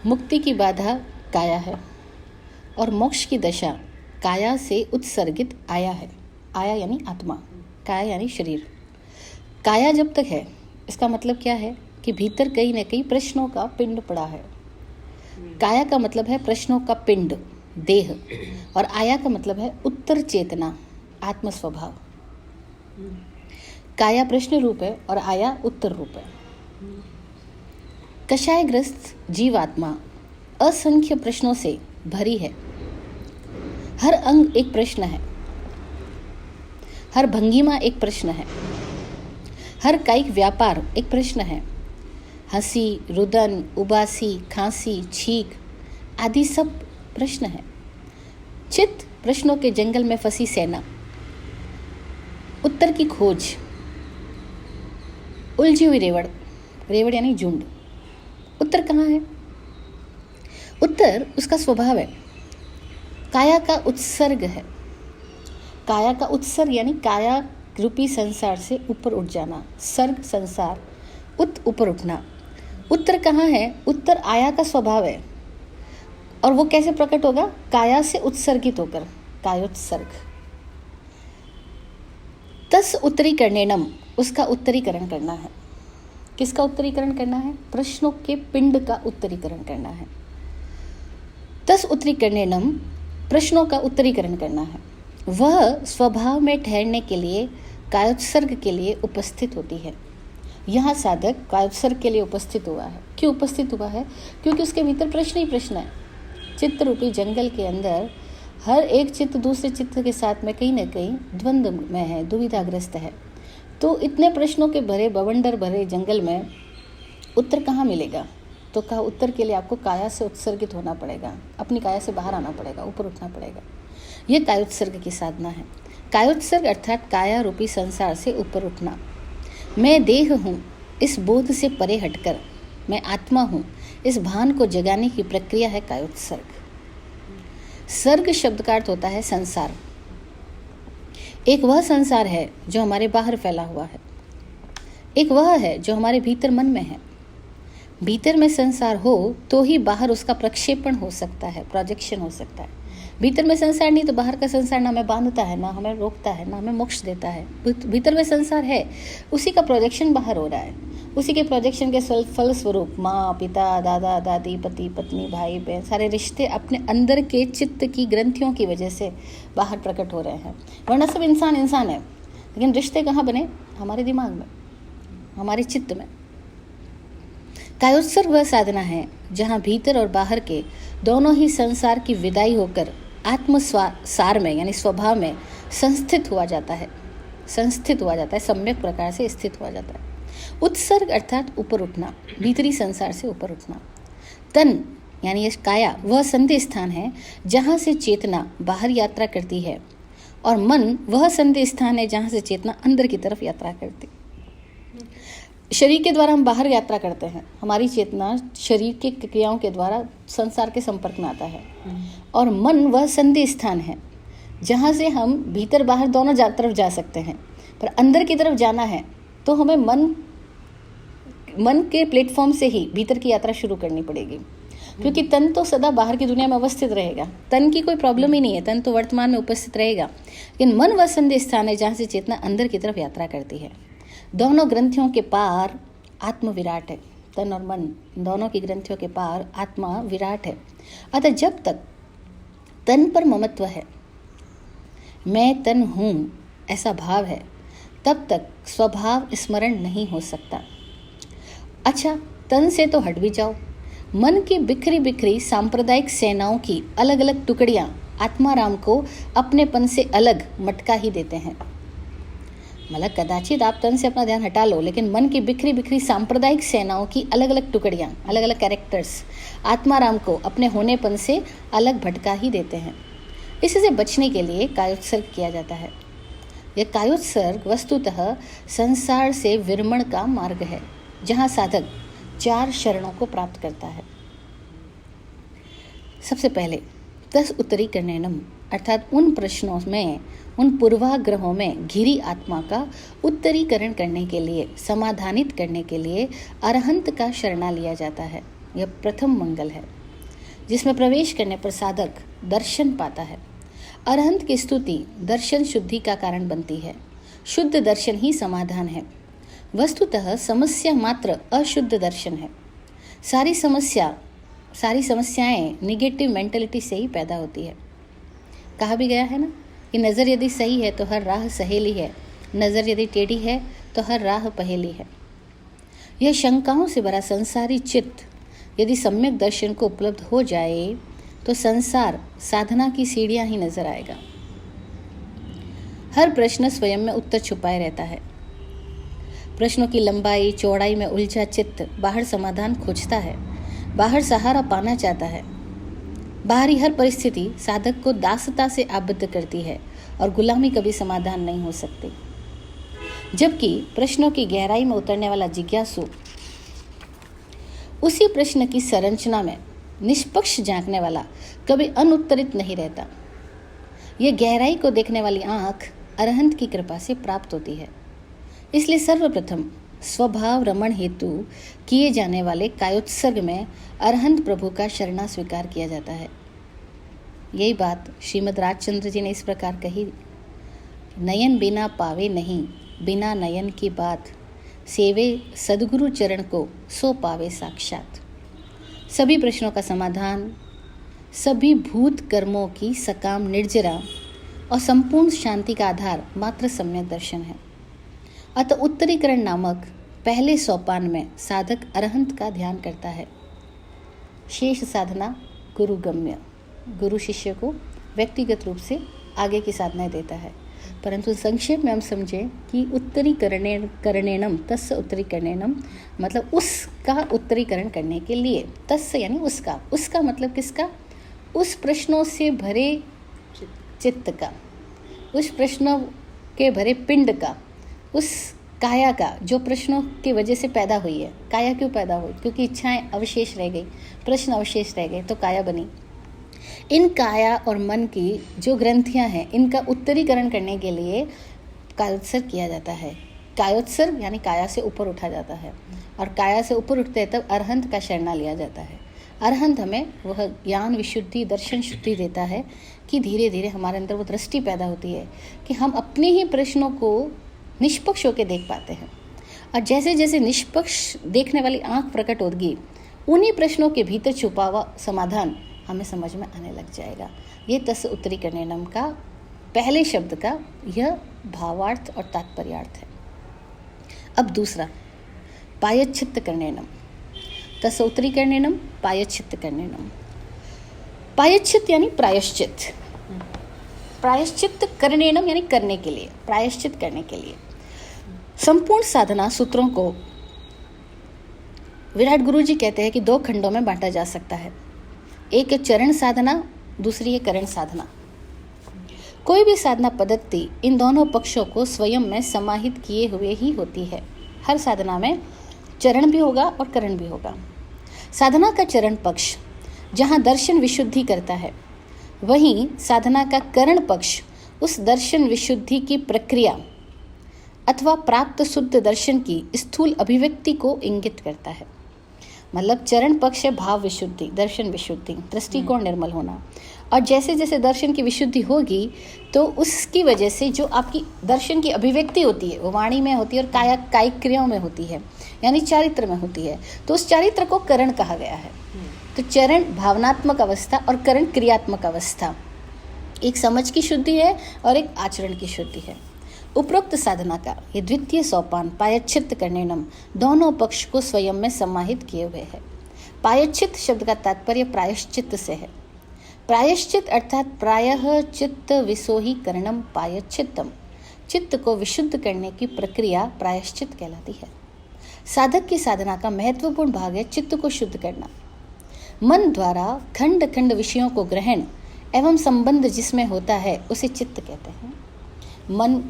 मुक्ति की बाधा काया है और मोक्ष की दशा काया से उत्सर्गित आया है। आया यानी आत्मा, काया यानी शरीर। काया जब तक है, इसका मतलब क्या है कि भीतर कहीं न कहीं प्रश्नों का पिंड पड़ा है। काया का मतलब है प्रश्नों का पिंड, देह, और आया का मतलब है उत्तर चेतना, आत्म स्वभाव। काया प्रश्न रूप है और आया उत्तर रूप है। कषायग्रस्त जीवात्मा असंख्य प्रश्नों से भरी है। हर अंग एक प्रश्न है, हर भंगिमा एक प्रश्न है, हर कायिक व्यापार एक प्रश्न है। हंसी, रुदन, उबासी, खांसी, छींक आदि सब प्रश्न है। चित्त प्रश्नों के जंगल में फंसी सेना, उत्तर की खोज, उलझी हुई रेवड़, रेवड़ यानी झुंड। उत्तर कहाँ है? उत्तर उसका स्वभाव है, काया का उत्सर्ग है। काया का उत्सर्ग यानी काया रूपी संसार से ऊपर उठ जाना, सर्ग संसार, ऊपर उठना। उत्तर कहाँ है? उत्तर आया का स्वभाव है, और वो कैसे प्रकट होगा? काया से उत्सर्गित होकर, कायोत्सर्ग। तस् उत्तरीकरणेनम, उसका उत्तरीकरण करना है। किसका उत्तरीकरण करना है? प्रश्नों के पिंड का उत्तरीकरण करना है। तस् उत्तरीकरणेनम, प्रश्नों का उत्तरीकरण करना है। वह स्वभाव में ठहरने के लिए कायोत्सर्ग के लिए उपस्थित होती है। यहाँ साधक कायोत्सर्ग के लिए उपस्थित हुआ है। क्यों उपस्थित हुआ है? क्योंकि उसके भीतर प्रश्न ही प्रश्न है। चित्त रूपी जंगल के अंदर हर एक चित्त दूसरे चित्त के साथ में कहीं न कहीं द्वंद्व में है, दुविधाग्रस्त है। तो इतने प्रश्नों के भरे, बवंडर भरे जंगल में उत्तर कहाँ मिलेगा? तो कहा उत्तर के लिए आपको काया से उत्सर्गित होना पड़ेगा, अपनी काया से बाहर आना पड़ेगा, ऊपर उठना पड़ेगा। यह कायोत्सर्ग की साधना है। कायोत्सर्ग अर्थात काया रूपी संसार से ऊपर उठना। मैं देह हूँ, इस बोध से परे हटकर मैं आत्मा हूँ, इस भान को जगाने की प्रक्रिया है कायोत्सर्ग। सर्ग शब्द का अर्थ होता है संसार। एक वह संसार है जो हमारे बाहर फैला हुआ है, एक वह है जो हमारे भीतर मन में है। भीतर में संसार हो तो ही बाहर उसका प्रक्षेपण हो सकता है, प्रोजेक्शन हो सकता है। भीतर में संसार नहीं तो बाहर का संसार ना हमें बांधता है, ना हमें रोकता है, ना हमें मोक्ष देता है। भीतर में संसार है, उसी का प्रोजेक्शन बाहर हो रहा है। उसी के प्रोजेक्शन के फल स्वरूप माँ, पिता, दादा, दादी, पति, पत्नी, भाई, बहन, सारे रिश्ते अपने अंदर के चित्त की ग्रंथियों की वजह से बाहर प्रकट हो रहे हैं। वरना सब इंसान इंसान है, लेकिन रिश्ते कहाँ बने? हमारे दिमाग में, हमारे चित्त में। कायोत्सर्ग वह साधना है जहाँ भीतर और बाहर के दोनों ही संसार की विदाई होकर आत्म सार में यानी स्वभाव में संस्थित हुआ जाता है, सम्यक प्रकार से स्थित हुआ जाता है। उत्सर्ग अर्थात ऊपर उठना, भीतरी संसार से ऊपर उठना। तन यानी ये काया वह संधि स्थान है जहाँ से चेतना बाहर यात्रा करती है, और मन वह संधि स्थान है जहाँ से चेतना अंदर की तरफ यात्रा करती है। शरीर के द्वारा हम बाहर यात्रा करते हैं, हमारी चेतना शरीर के क्रियाओं के द्वारा संसार के संपर्क में आता है, और मन वह संधि स्थान है जहाँ से हम भीतर बाहर दोनों तरफ जा सकते हैं। पर अंदर की तरफ जाना है तो हमें मन के प्लेटफॉर्म से ही भीतर की यात्रा शुरू करनी पड़ेगी, क्योंकि तन तो सदा बाहर की दुनिया में अवस्थित रहेगा, तन की कोई प्रॉब्लम ही नहीं है, तन तो वर्तमान में उपस्थित रहेगा। लेकिन मन वह संधि स्थान है जहाँ से चेतना अंदर की तरफ यात्रा करती है। दोनों ग्रंथियों के पार आत्म विराट है। तन और मन दोनों की ग्रंथियों के पार आत्मा विराट है। अतः जब तक तन पर ममत्व है, मैं तन हूँ ऐसा भाव है, तब तक स्वभाव स्मरण नहीं हो सकता। अच्छा, तन से तो हट भी जाओ। मन की बिखरी बिखरी सांप्रदायिक सेनाओं की अलग अलग टुकड़ियाँ आत्माराम को अपनेपन से अलग मटका ही देते हैं। मतलब कदाचित आप तन से अपना ध्यान हटा लो, लेकिन मन की बिखरी बिखरी सांप्रदायिक सेनाओं की अलग अलग टुकड़ियाँ, अलग अलग कैरेक्टर्स आत्माराम को अपने होनेपन से अलग भटका ही देते हैं। इससे बचने के लिए कायोत्सर्ग किया जाता है। यह कायोत्सर्ग वस्तुतः संसार से विरमण का मार्ग है, जहाँ साधक 4 शरणों को प्राप्त करता है। सबसे पहले तस् उत्तरीकरणेनम अर्थात उन प्रश्नों में, उन पूर्वाग्रहों में घिरी आत्मा का उत्तरीकरण करने के लिए, समाधानित करने के लिए अरहंत का शरणा लिया जाता है। यह प्रथम मंगल है, जिसमें प्रवेश करने पर साधक दर्शन पाता है। अरहंत की स्तुति दर्शन शुद्धि का कारण बनती है। शुद्ध दर्शन ही समाधान है। वस्तुतः समस्या मात्र अशुद्ध दर्शन है। सारी समस्याएं निगेटिव मेंटलिटी से ही पैदा होती है। कहा भी गया है ना कि नज़र यदि सही है तो हर राह सहेली है, नज़र यदि टेढ़ी है तो हर राह पहेली है। यह शंकाओं से भरा संसारी चित्त यदि सम्यक दर्शन को उपलब्ध हो जाए तो संसार साधना की सीढ़ियां ही नजर आएगा। हर प्रश्न स्वयं में उत्तर छुपाए रहता है। प्रश्नों की लंबाई चौड़ाई में उलझा चित्त बाहर समाधान खोजता है, बाहर सहारा पाना चाहता है। बाहरी हर परिस्थिति साधक को दासता से आबद्ध करती है और गुलामी कभी समाधान नहीं हो सकती। जबकि प्रश्नों की गहराई में उतरने वाला जिज्ञासु उसी प्रश्न की संरचना में निष्पक्ष झांकने वाला कभी अनुत्तरित नहीं रहता। यह गहराई को देखने वाली आंख अरहंत की कृपा से प्राप्त होती है। इसलिए सर्वप्रथम स्वभाव रमण हेतु किए जाने वाले कायोत्सर्ग में अरहंत प्रभु का शरणा स्वीकार किया जाता है। यही बात श्रीमद् राजचंद्र जी ने इस प्रकार कही, नयन बिना पावे नहीं, बिना नयन की बात, सेवे सद्गुरु चरण को सो पावे साक्षात। सभी प्रश्नों का समाधान, सभी भूत कर्मों की सकाम निर्जरा और संपूर्ण शांति का आधार मात्र सम्यक दर्शन है। अतः उत्तरीकरण नामक पहले सोपान में साधक अरहंत का ध्यान करता है। शेष साधना गुरुगम्य, गुरु शिष्य को व्यक्तिगत रूप से आगे की साधनाएं देता है। परंतु संक्षेप में हम समझें कि उत्तरीकरणेनम तस्य उत्तरीकरणेनम मतलब उसका उत्तरीकरण करने के लिए, तस्य यानी उसका मतलब किसका? उस प्रश्नों से भरे चित्त का, उस प्रश्नों के भरे पिंड का, उस काया का जो प्रश्नों की वजह से पैदा हुई है। काया क्यों पैदा हुई? क्योंकि इच्छाएं अवशेष रह गई, प्रश्न अवशेष रह गए तो काया बनी। इन काया और मन की जो ग्रंथियां हैं, इनका उत्तरीकरण करने के लिए कायोत्सर्ग किया जाता है। कायोत्सर्ग यानी काया से ऊपर उठा जाता है, और काया से ऊपर उठते तब अरहंत का शरणा लिया जाता है। अरहंत हमें वह ज्ञान विशुद्धि दर्शन शुद्धि देता है कि धीरे धीरे हमारे अंदर वो दृष्टि पैदा होती है कि हम अपने ही प्रश्नों को निष्पक्ष होकर देख पाते हैं। और जैसे जैसे निष्पक्ष देखने वाली आंख प्रकट होगी, उन्हीं प्रश्नों के भीतर छुपा हुआ समाधान हमें समझ में आने लग जाएगा। ये तस्य उत्तरीकरणेनम का पहले शब्द का यह भावार्थ और तात्पर्यार्थ है। अब दूसरा पायच्छित्त करणेनम, तस्य उत्तरीकरणेनम पायच्छित्त करणेनम। पायच्छित्त यानी प्रायश्चित, प्रायश्चित्त करणेनम यानी करने के लिए, प्रायश्चित करने के लिए। संपूर्ण साधना सूत्रों को विराट गुरु जी कहते हैं कि दो खंडों में बांटा जा सकता है। एक है चरण साधना, दूसरी है करण साधना। कोई भी साधना पद्धति इन दोनों पक्षों को स्वयं में समाहित किए हुए ही होती है। हर साधना में चरण भी होगा और करण भी होगा। साधना का चरण पक्ष जहाँ दर्शन विशुद्धि करता है, वहीं साधना का करण पक्ष उस दर्शन विशुद्धि की प्रक्रिया अथवा प्राप्त शुद्ध दर्शन की स्थूल अभिव्यक्ति को इंगित करता है। मतलब चरण पक्ष है भाव विशुद्धि, दर्शन विशुद्धि, दृष्टिकोण निर्मल होना। और जैसे जैसे दर्शन की विशुद्धि होगी तो उसकी वजह से जो आपकी दर्शन की अभिव्यक्ति होती है वो वाणी में होती है और कायिक क्रियाओं में होती है, यानी चारित्र में होती है। तो उस चारित्र को करण कहा गया है। तो चरण भावनात्मक अवस्था और करण क्रियात्मक अवस्था, एक समझ की शुद्धि है और एक आचरण की शुद्धि है। उपरोक्त साधना का ये द्वितीय सोपान पायच्छित्त करणेनम दोनों पक्ष को स्वयं में समाहित किए हुए है। पायच्छित्त शब्द का तात्पर्य प्रायश्चित्त से है। प्रायश्चित अर्थात प्रायः चित्त विसोही करणम पायच्छित्तम, चित्त को विशुद्ध करने की प्रक्रिया प्रायश्चित कहलाती है। साधक की साधना का महत्वपूर्ण भाग है चित्त को शुद्ध करना। मन द्वारा खंड खंड विषयों को ग्रहण एवं संबंध जिसमें होता है उसे चित्त कहते हैं। मन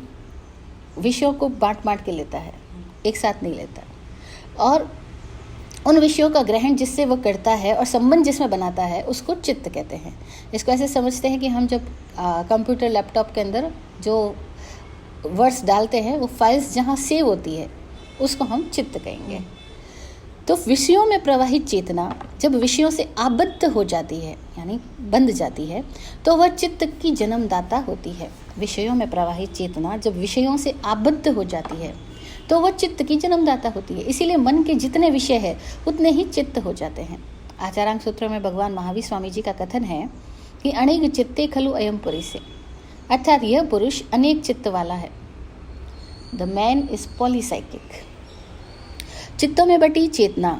विषयों को बांट बांट के लेता है, एक साथ नहीं लेता, और उन विषयों का ग्रहण जिससे वो करता है और संबंध जिसमें बनाता है उसको चित्त कहते हैं। इसको ऐसे समझते हैं कि हम जब कंप्यूटर लैपटॉप के अंदर जो वर्ड्स डालते हैं वो फाइल्स जहाँ सेव होती है उसको हम चित्त कहेंगे। तो विषयों में प्रवाहित चेतना जब विषयों से आबद्ध हो जाती है, यानी बंध जाती है, तो वह चित्त की जन्मदाता होती है। विषयों में प्रवाहित चेतना जब विषयों से आबद्ध हो जाती है तो वह चित्त की जन्मदाता होती है। इसीलिए मन के जितने विषय है उतने ही चित्त हो जाते हैं। आचारांग सूत्र में भगवान महावीर स्वामी जी का कथन है कि अनेक चित्ते खलु अयम पुरुषे, अर्थात यह पुरुष अनेक चित्त वाला है। The man is polypsychic. चित्तों में बटी चेतना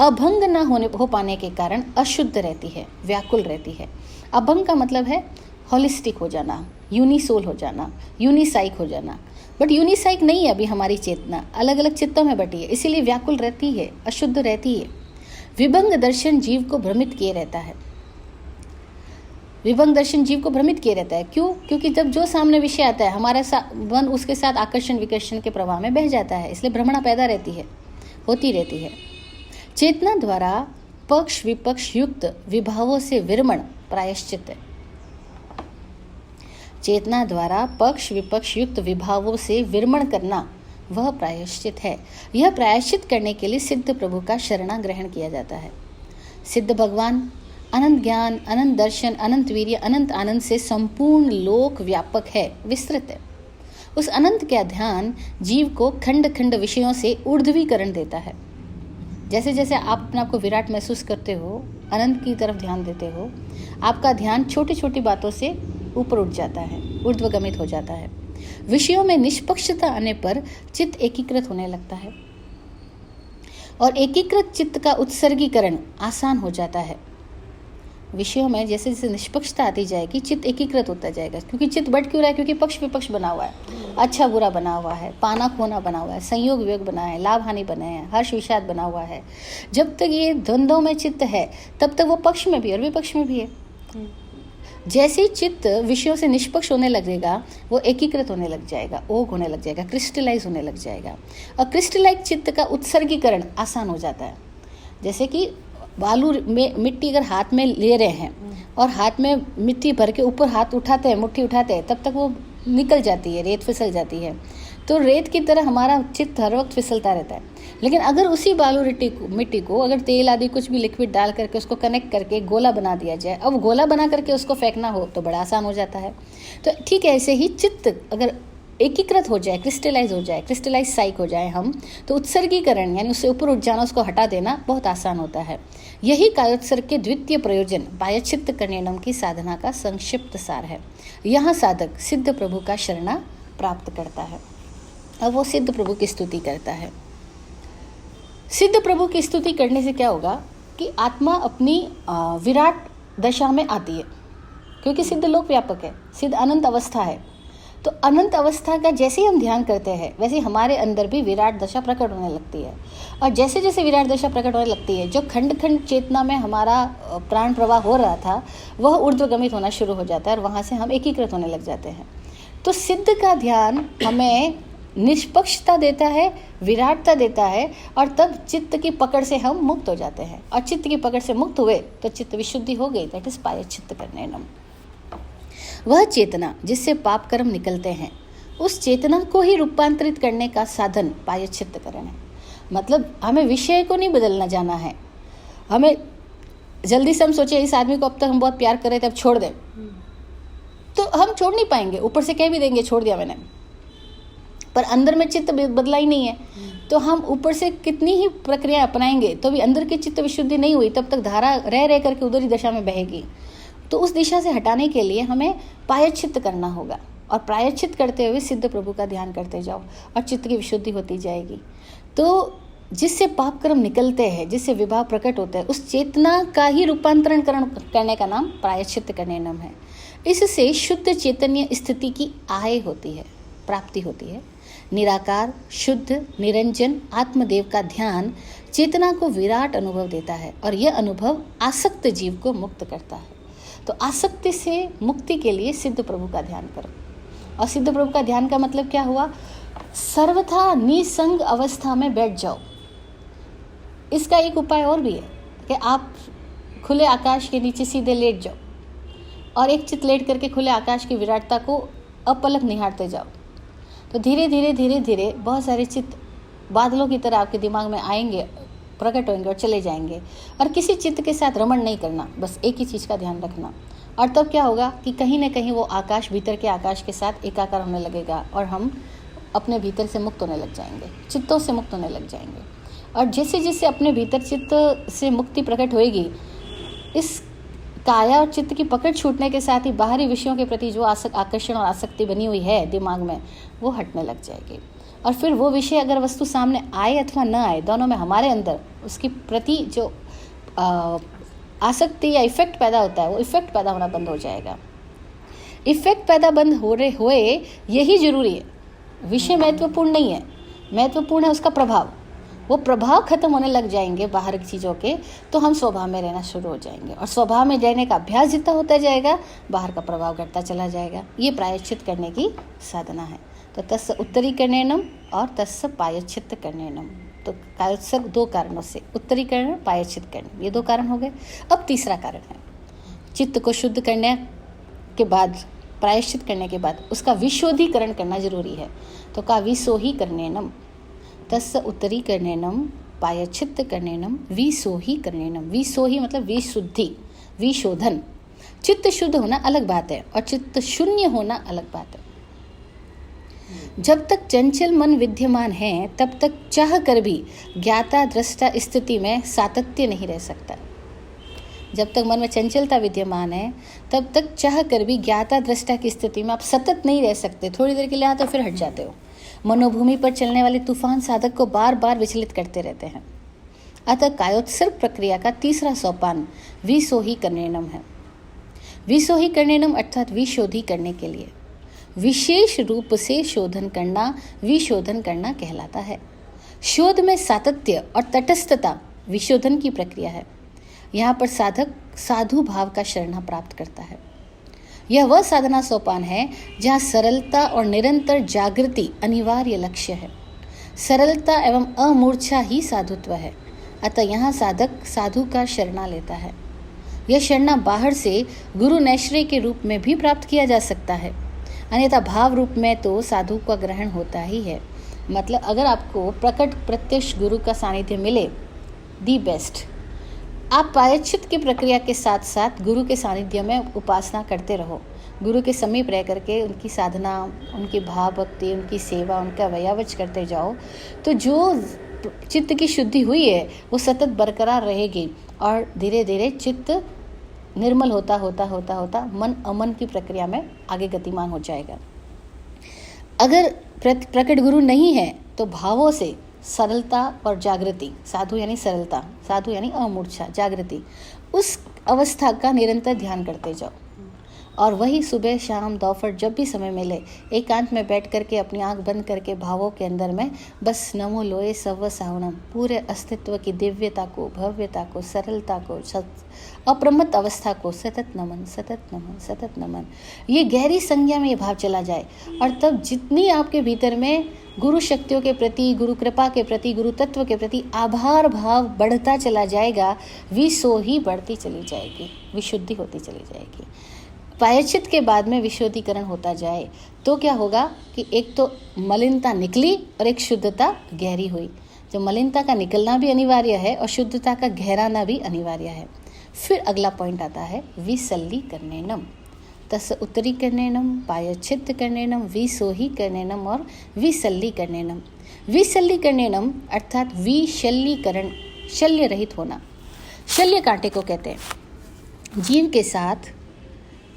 अभंग न हो पाने के कारण अशुद्ध रहती है, व्याकुल रहती है। अभंग का मतलब है होलिस्टिक हो जाना, यूनिसोल हो जाना, यूनिसाइक हो जाना। बट यूनिसाइक नहीं है अभी हमारी चेतना, अलग अलग चित्तों में बटी है, इसीलिए व्याकुल रहती है, अशुद्ध रहती है। विभंग दर्शन जीव को भ्रमित किए रहता है। विभंग दर्शन जीव को भ्रमित किए रहता है। क्यों? क्योंकि जब जो सामने विषय आता है हमारा मन उसके साथ आकर्षण विकर्षण के प्रवाह में बह जाता है, इसलिए भ्रमणा पैदा रहती है, होती रहती है। चेतना द्वारा पक्ष विपक्ष युक्त विभावों से विरमण प्रायश्चित है। चेतना द्वारा पक्ष विपक्ष युक्त विभावों से विरमण करना वह प्रायश्चित है। यह प्रायश्चित करने के लिए सिद्ध प्रभु का शरणा ग्रहण किया जाता है। सिद्ध भगवान अनंत ज्ञान, अनंत दर्शन, अनंत वीर्य, अनंत आनंद से संपूर्ण लोक व्यापक है, विस्तृत है। उस अनंत का ध्यान जीव को खंड खंड विषयों से ऊर्ध्वीकरण देता है। जैसे जैसे आप अपने आप को विराट महसूस करते हो, अनंत की तरफ ध्यान देते हो, आपका ध्यान छोटी छोटी बातों से ऊपर उठ जाता है, ऊर्ध्वगमित हो जाता है। विषयों में निष्पक्षता आने पर चित्त एकीकृत होने लगता है और एकीकृत चित्त का उत्सर्गीकरण आसान हो जाता है। विषयों में जैसे जैसे निष्पक्षता आती जाएगी चित्त एकीकृत होता जाएगा। क्योंकि चित्त बढ़ क्यों रहा है? क्योंकि पक्ष विपक्ष बना हुआ है, अच्छा बुरा बना हुआ है, पाना खोना बना हुआ है, संयोग वियोग बना है, लाभ हानि बने हैं, हर्ष विषाद बना हुआ है। जब तक ये द्वंद्वों में चित्त है तब तक वो पक्ष में भी और विपक्ष में भी है। जैसे चित्त विषयों से निष्पक्ष होने लगेगा वो एकीकृत होने लग जाएगा, ओघ होने लग जाएगा, क्रिस्टलाइज होने लग जाएगा। और क्रिस्टलाइज चित्त का उत्सर्गीकरण आसान हो जाता है। जैसे कि बालू में मिट्टी अगर हाथ में ले रहे हैं और हाथ में मिट्टी भर के ऊपर हाथ उठाते हैं, मुट्ठी उठाते हैं, तब तक वो निकल जाती है, रेत फिसल जाती है। तो रेत की तरह हमारा चित्त हर वक्त फिसलता रहता है। लेकिन अगर उसी बालू मिट्टी को अगर तेल आदि कुछ भी लिक्विड डाल करके उसको कनेक्ट करके गोला बना दिया जाए, अब गोला बना करके उसको फेंकना हो तो बड़ा आसान हो जाता है। तो ठीक है, ऐसे ही चित्त अगर एकीकृत हो जाए, क्रिस्टलाइज हो जाए, क्रिस्टलाइज साइक हो जाए हम, तो उत्सर्गीकरण यानी उससे ऊपर उठ जाना, उसको हटा देना बहुत आसान होता है। यही कायोत्सर्ग के द्वितीय प्रयोजन प्रायश्चित्त करनेनम की साधना का संक्षिप्त सार है। यहाँ साधक सिद्ध प्रभु का शरणा प्राप्त करता है। अब वो सिद्ध प्रभु की स्तुति करता है। सिद्ध प्रभु की स्तुति करने से क्या होगा कि आत्मा अपनी विराट दशा में आती है, क्योंकि सिद्ध लोक व्यापक है, सिद्ध अनंत अवस्था है। तो अनंत अवस्था का जैसे ही हम ध्यान करते हैं वैसे हमारे अंदर भी विराट दशा प्रकट होने लगती है। और जैसे जैसे विराट दशा प्रकट होने लगती है, जो खंड खंड चेतना में हमारा प्राण प्रवाह हो रहा था वह ऊर्ध्वगमित होना शुरू हो जाता है और वहाँ से हम एकीकृत होने लग जाते हैं। तो सिद्ध का ध्यान हमें निष्पक्षता देता है, विराटता देता है, और तब चित्त की पकड़ से हम मुक्त हो जाते हैं। और चित्त की पकड़ से मुक्त हुए तो चित्त विशुद्धि हो गई, दैट इज प्रायश्चित्त करनेनम। वह चेतना जिससे पाप कर्म निकलते हैं, उस चेतना को ही रूपांतरित करने का साधन प्रायश्चित्त करण है। मतलब हमें विषय को नहीं बदलना जाना है। हमें जल्दी से हम सोचे इस आदमी को अब तक हम बहुत प्यार कर रहे थे, अब छोड़ दें, तो हम छोड़ नहीं पाएंगे। ऊपर से कह भी देंगे छोड़ दिया मैंने, पर अंदर में चित्त बदला ही नहीं है। तो हम ऊपर से कितनी ही प्रक्रिया अपनाएंगे तो भी अंदर की चित्त विशुद्धि नहीं हुई, तब तक धारा रह रह करके उधर ही दशा में बहेगी। तो उस दिशा से हटाने के लिए हमें प्रायश्चित्त करना होगा, और प्रायश्चित्त करते हुए सिद्ध प्रभु का ध्यान करते जाओ और चित्त की विशुद्धि होती जाएगी। तो जिससे पाप कर्म निकलते हैं, जिससे विभाव प्रकट होता है, उस चेतना का ही रूपांतरण करने का नाम प्रायश्चित्त करनेनम है। इससे शुद्ध चैतन्य स्थिति की आय होती है, प्राप्ति होती है। निराकार, शुद्ध, निरंजन आत्मदेव का ध्यान चेतना को विराट अनुभव देता है, और यह अनुभव आसक्त जीव को मुक्त करता है। तो आसक्ति से मुक्ति के लिए सिद्ध प्रभु का ध्यान करो। और सिद्ध प्रभु का ध्यान का मतलब क्या हुआ? सर्वथा निसंग अवस्था में बैठ जाओ। इसका एक उपाय और भी है कि आप खुले आकाश के नीचे सीधे लेट जाओ और एक चित लेट करके खुले आकाश की विराटता को अपलक निहारते जाओ। तो धीरे धीरे धीरे धीरे बहुत सारे चित्त बादलों की तरह आपके दिमाग में आएंगे, प्रकट होंगे और चले जाएंगे। और किसी चित्त के साथ रमण नहीं करना, बस एक ही चीज़ का ध्यान रखना। और तब क्या होगा कि कहीं ना कहीं वो आकाश, भीतर के आकाश के साथ एकाकार होने लगेगा और हम अपने भीतर से मुक्त होने लग जाएंगे, चित्तों से मुक्त होने लग जाएंगे। और जैसे जैसे अपने भीतर चित्त से मुक्ति प्रकट होएगी, इस काया और चित्त की पकड़ छूटने के साथ ही बाहरी विषयों के प्रति जो आकर्षण और आसक्ति बनी हुई है दिमाग में, वो हटने लग जाएगी। और फिर वो विषय अगर वस्तु सामने आए अथवा न आए, दोनों में हमारे अंदर उसके प्रति जो आसक्ति या इफेक्ट पैदा होता है, वो इफेक्ट पैदा होना बंद हो जाएगा। इफेक्ट पैदा बंद होए यही जरूरी है। विषय महत्वपूर्ण नहीं है, महत्वपूर्ण है उसका प्रभाव। वो प्रभाव खत्म होने लग जाएंगे बाहर की चीज़ों के, तो हम स्वभाव में रहना शुरू हो जाएंगे। और स्वभाव में रहने का अभ्यास जितना होता जाएगा, बाहर का प्रभाव घटता चला जाएगा। ये प्रायश्चित करने की साधना है। तो तस्य उत्तरीकरणम और तस्य प्रायश्चित करणम। तो कायोत्सर्ग दो कारणों से, उत्तरीकरण, प्रायश्चित करण, ये दो कारण हो गए। अब तीसरा कारण है, चित्त को शुद्ध करने के बाद, प्रायश्चित करने के बाद उसका विशोधीकरण करना जरूरी है। तो का विसोहीकरणम, तस्य उत्तरीकरणम, प्रायश्चित करणम, विसोहीकरणम। विसोही मतलब विशुद्धि, विशोधन। चित्त शुद्ध होना अलग बात है और चित्त शून्य होना अलग बात है। जब तक चंचल मन विद्यमान है, तब तक चाह कर भी ज्ञाता दृष्टा स्थिति में सातत्य नहीं रह सकता। जब तक मन में चंचलता विद्यमान है, तब तक चाह कर भी ज्ञाता दृष्टा की स्थिति में आप सतत नहीं रह सकते। थोड़ी देर के लिए आते हो, फिर हट जाते हो। मनोभूमि पर चलने वाले तूफान साधक को बार बार विचलित करते रहते हैं। अतः कायोत्सर्ग प्रक्रिया का तीसरा सोपान विसोहीकरणम है। विसोहीकरणम अर्थात विशोधी करने के लिए विशेष रूप से शोधन करना, विशोधन करना कहलाता है। शोध में सातत्य और तटस्थता विशोधन की प्रक्रिया है। यहाँ पर साधक साधु भाव का शरणा प्राप्त करता है। यह वह साधना सोपान है जहाँ सरलता और निरंतर जागृति अनिवार्य लक्ष्य है। सरलता एवं अमूर्छा ही साधुत्व है। अतः यहाँ साधक साधु का शरणा लेता है। यह शरणा बाहर से गुरु नैश्रय के रूप में भी प्राप्त किया जा सकता है, अन्यथा भाव रूप में तो साधु का ग्रहण होता ही है। मतलब अगर आपको प्रकट प्रत्यक्ष गुरु का सानिध्य मिले, दी बेस्ट। आप प्रायश्चित की प्रक्रिया के साथ साथ गुरु के सानिध्य में उपासना करते रहो। गुरु के समीप रह करके उनकी साधना, उनकी भाव भक्ति, उनकी सेवा, उनका व्यावच करते जाओ, तो जो चित्त की शुद्धि हुई है वो सतत बरकरार रहेगी और धीरे धीरे चित्त निर्मल होता होता होता होता मन अमन की प्रक्रिया में आगे गतिमान हो जाएगा। अगर प्रकट गुरु नहीं है तो भावों से सरलता और जागृति, साधु यानी सरलता, साधु यानी अमूर्छा, जागृति, उस अवस्था का निरंतर ध्यान करते जाओ। और वही सुबह शाम दोपहर जब भी समय मिले, एकांत में बैठ करके अपनी आंख बंद करके भावों के अंदर में बस नमो लोए सव सावणम, पूरे अस्तित्व की दिव्यता को, भव्यता को, सरलता को, अप्रमत्त अवस्था को सतत नमन, सतत नमन, सतत नमन, ये गहरी संज्ञा में ये भाव चला जाए। और तब जितनी आपके भीतर में गुरु शक्तियों के प्रति, गुरु कृपा के प्रति, गुरु तत्व के प्रति आभार भाव बढ़ता चला जाएगा, विसो ही बढ़ती चली जाएगी, विशुद्धि होती चली जाएगी। प्रायश्चित के बाद में विशुद्धीकरण होता जाए तो क्या होगा कि एक तो मलिनता निकली और एक शुद्धता गहरी हुई। जो मलिनता का निकलना भी अनिवार्य है और शुद्धता का गहराना भी अनिवार्य है। फिर अगला पॉइंट आता है विसल्लीकरणम, तस्य उत्तरीकरणम, प्रायश्चित करणम, विसोहीकरणम और विसल्लीकरणम। विसल्लीकरणम अर्थात विशल्यीकरण, शल्य रहित होना। शल्य कांटे को कहते हैं। जीव के साथ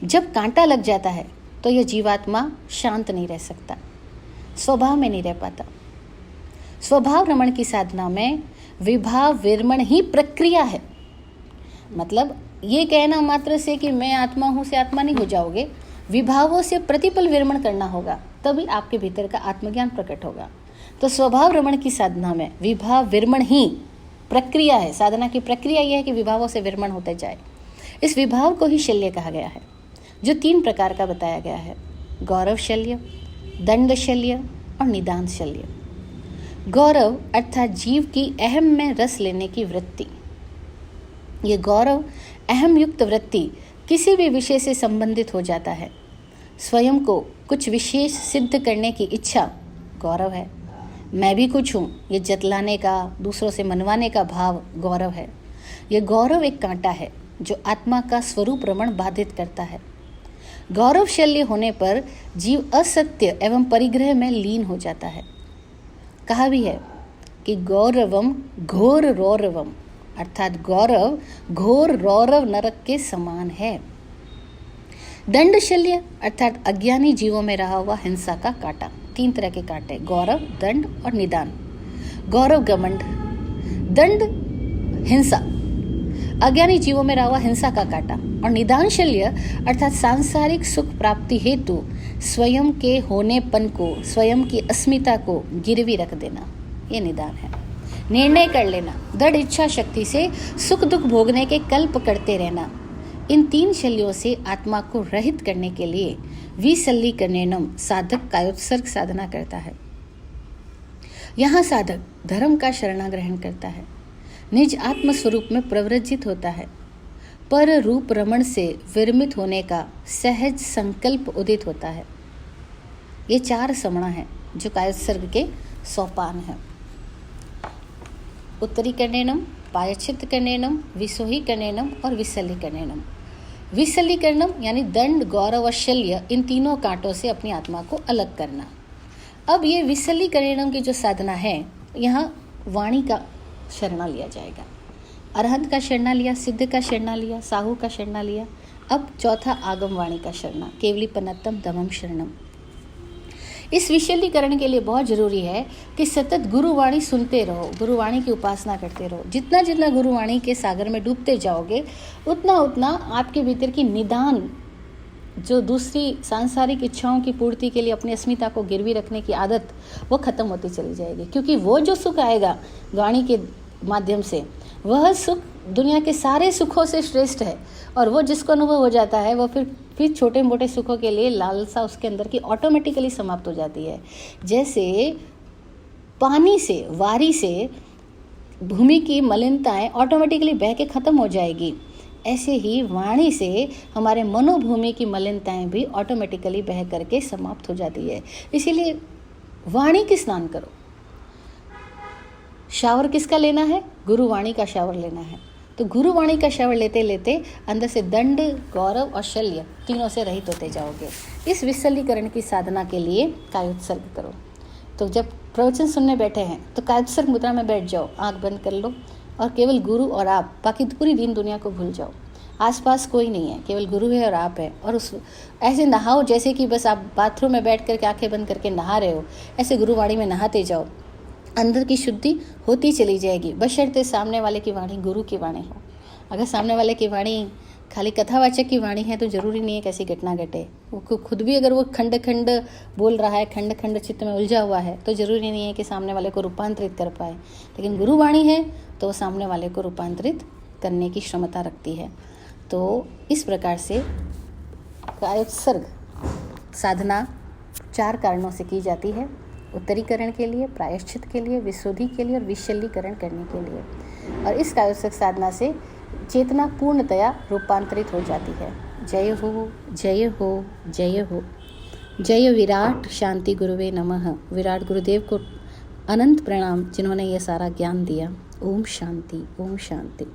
जब कांटा लग जाता है तो यह जीवात्मा शांत नहीं रह सकता, स्वभाव में नहीं रह पाता। स्वभाव रमण की साधना में विभाव विरमण ही प्रक्रिया है। मतलब ये कहना मात्र से कि मैं आत्मा हूँ से आत्मा नहीं हो जाओगे, विभावों से प्रतिपल विरमण करना होगा, तभी आपके भीतर का आत्मज्ञान प्रकट होगा। तो स्वभाव रमण की साधना में विभाव विरमण ही प्रक्रिया है। साधना की प्रक्रिया यह है कि विभावों से विरमण होते जाए। इस विभाव को ही शल्य कहा गया है, जो 3 प्रकार का बताया गया है: गौरव शल्य, दंड शल्य और निदान शल्य। गौरव अर्थात जीव की अहम में रस लेने की वृत्ति। ये गौरव अहम युक्त वृत्ति किसी भी विषय से संबंधित हो जाता है। स्वयं को कुछ विशेष सिद्ध करने की इच्छा गौरव है। मैं भी कुछ हूँ, ये जतलाने का, दूसरों से मनवाने का भाव गौरव है। ये गौरव एक कांटा है जो आत्मा का स्वरूप रमण बाधित करता है। गौरवशल्य होने पर जीव असत्य एवं परिग्रह में लीन हो जाता है। कहा भी है कि गौरवम घोर रौरवम, अर्थात गौरव घोर रौरव नरक के समान है। दंडशल्य अर्थात अज्ञानी जीवों में रहा हुआ हिंसा का कांटा। 3 तरह के कांटे, गौरव, दंड और निदान। गौरव घमंड, दंड हिंसा, अज्ञानी जीवों में रहा हुआ हिंसा का कांटा, और निदान शल्य अर्थात सांसारिक सुख प्राप्ति हेतु स्वयं के होनेपन को, स्वयं की अस्मिता को गिरवी रख देना, ये निदान है। निर्णय कर लेना, दृढ़ इच्छा शक्ति से सुख दुख भोगने के कल्प करते रहना। इन 3 शल्यों से आत्मा को रहित करने के लिए विसल्लीकरणम साधक कायोत्सर्ग साधना करता है। यहाँ साधक धर्म का शरणाग्रहण करता है, निज आत्म स्वरूप में प्रवृज्जित होता है, पर रूप रमण से विरमित होने का सहज संकल्प उदित होता है। ये 4 समणा हैं जो कायोत्सर्ग के सोपान हैं। उत्तरीकरणेनम, प्रायश्चित्तकरणेनम, विसोहीकरणेनम और विसल्लीकरणेनम। विसल्लीकरणम यानी दंड, गौरव और शल्य, इन तीनों कांटों से अपनी आत्मा को अलग करना। अब ये विसल्लीकरणम की जो साधना है, यहाँ वाणी का शरणा लिया जाएगा। अरहंत का शरणा लिया, सिद्ध का शरणा लिया, साहू का शरणा लिया। अब चौथा आगम वाणी का शरणा, केवली पन्नतम दमम शरणम। इस विशल्यीकरण के लिए बहुत जरूरी है कि सतत गुरुवाणी सुनते रहो, गुरुवाणी की उपासना करते रहो। जितना जितना गुरुवाणी के सागर में डूबते जाओगे, उतना उतना आपके भीतर की निदान, जो दूसरी सांसारिक इच्छाओं की पूर्ति के लिए अपनी अस्मिता को गिरवी रखने की आदत, वो खत्म होती चली जाएगी। क्योंकि वो जो सुख आएगा वाणी के माध्यम से, वह सुख दुनिया के सारे सुखों से श्रेष्ठ है। और वो जिसको अनुभव हो जाता है, वो फिर छोटे मोटे सुखों के लिए लालसा उसके अंदर की ऑटोमेटिकली समाप्त हो जाती है। जैसे पानी से, वारी से भूमि की मलिनताएं ऑटोमेटिकली बह के खत्म हो जाएगी, ऐसे ही वाणी से हमारे मनोभूमि की मलिनताएं भी ऑटोमेटिकली बह करके समाप्त हो जाती है। इसीलिए वाणी की स्नान करो। शावर किसका लेना है? गुरुवाणी का शावर लेना है। तो गुरुवाणी का शावर लेते लेते अंदर से दंड, गौरव और शल्य तीनों से रहित होते जाओगे। इस विसल्लीकरण की साधना के लिए कायोत्सर्ग करो। तो जब प्रवचन सुनने बैठे हैं तो कायोत्सर्ग मुद्रा में बैठ जाओ, आंख बंद कर लो और केवल गुरु और आप, बाकी पूरी दीन दुनिया को भूल जाओ। आसपास कोई नहीं है, केवल गुरु है और आप है। और उस ऐसे नहाओ जैसे कि बस आप बाथरूम में बैठ करके आंखें बंद करके नहा रहे हो, ऐसे गुरुवाणी में नहाते जाओ। अंदर की शुद्धि होती चली जाएगी, बशर्ते सामने वाले की वाणी गुरु की वाणी हो। अगर सामने वाले की वाणी खाली कथावाचक की वाणी है तो जरूरी नहीं है कैसी घटना घटे। वो खुद भी अगर वो खंड खंड बोल रहा है, खंड खंड चित्त में उलझा हुआ है, तो जरूरी नहीं है कि सामने वाले को रूपांतरित कर पाए। लेकिन गुरु वाणी है तो वो सामने वाले को रूपांतरित करने की क्षमता रखती है। तो इस प्रकार से कायोत्सर्ग साधना 4 कारणों से की जाती है: उत्तरीकरण के लिए, प्रायश्चित के लिए, विशुद्धि के लिए और विशल्यीकरण करने के लिए। और इस कायोत्सर्ग साधना से चेतना पूर्णतया रूपांतरित हो जाती है। जय हो, जय हो, जय हो। जय विराट शांति गुरुवे नमः। विराट गुरुदेव को अनंत प्रणाम जिन्होंने ये सारा ज्ञान दिया। ओम शांति, ओम शांति।